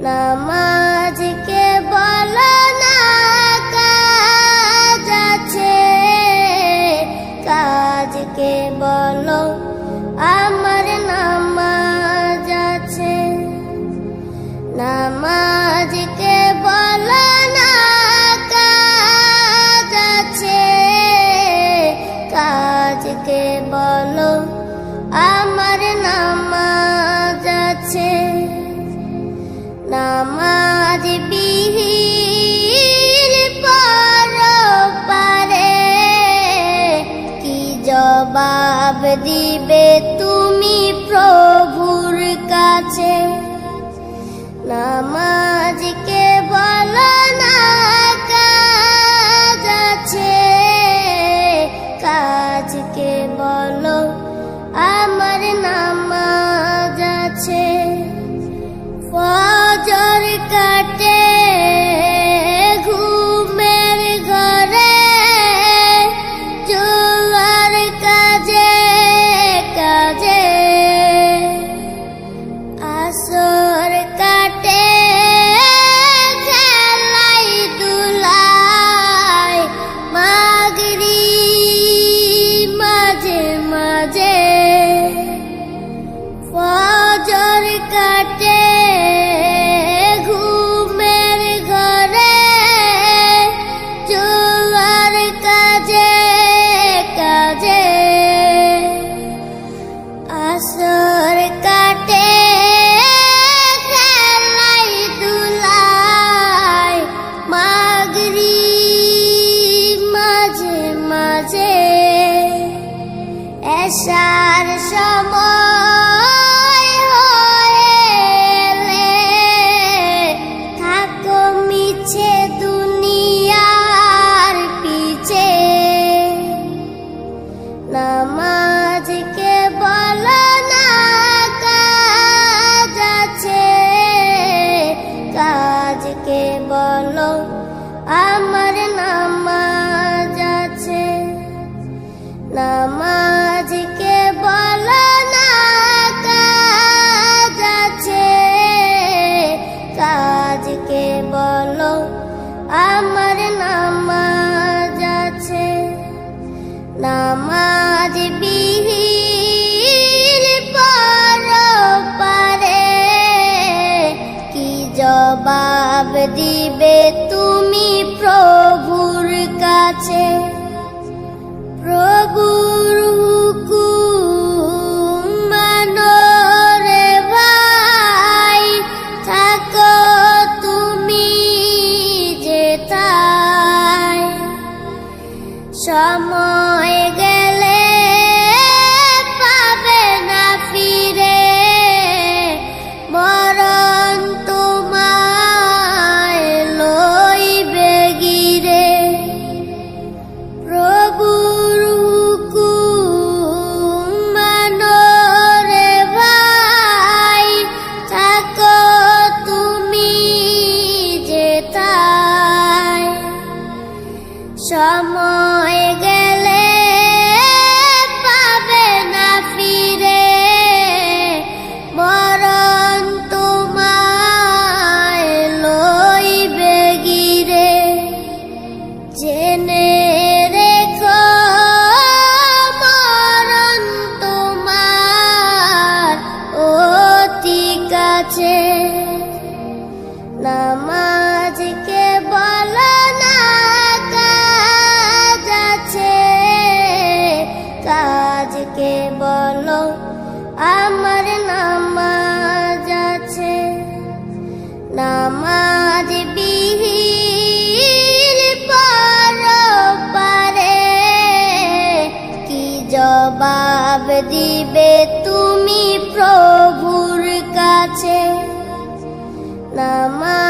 নামাজকে বলো না কাজ আছে, কাজকে বলো আমার নামাজ আছে। নামাজকে বলো না কাজ আছে, কাজকে বলো আমার নামাজ আছে। নামাজ বিহীন পরপারে কি জবাব দিবে তুমি প্রভুর কাছে। নামাজকে বলো না কাজ আছে, কাজকে বলো আমার নামাজ আছে। ফজর কাটে ঘুমের ঘরে, জোয়ার কাজে কাজে। আসর কাটে খেলাই দুলাই, মাগরিব মাঝে মাঝে। ফজর কাটে ঘুমের ঘরে, জোয়ার কাজে কাজে। আসর কাটে খেলাই দুলাই, মাগরিব মাঝে মাঝে। এশার সময় হলে থাকো মিছে দুনিয়ার পিছে। নামাজকে বলো না কাজ আছে, কাজকে বলো আমার নামাজ আছে। নামাজকে বলো না কাজ আছে, কাজকে বলো আমার নামাজ আছে। নামাজ বিহীন পরপারে কি জবাব দিবে তুমি প্রভুর কাছে। প্রভুর হুকুম মানো রে ভাই, থাকো তুমি যেথায়। সময় গেলে পাবে না ফিরে, মরণ তোমায় লইবে গিরে। প্রভুর হুকুম মানো রে ভাই, থাকো তুমি যেথায়। সময় গেলে পাবে না ফিরে, মরণ তোমায় লইবে গিরে। জেনে রেখো মরণ তোমার অতি কাছে। নামাজকে বলো না কাজ আছে, কাজকে বলো আমার নামাজ আছে। নামাজ বিহীন পরপারে কি জবাব দিবে তুমি প্রভুর কাছে। নামাজ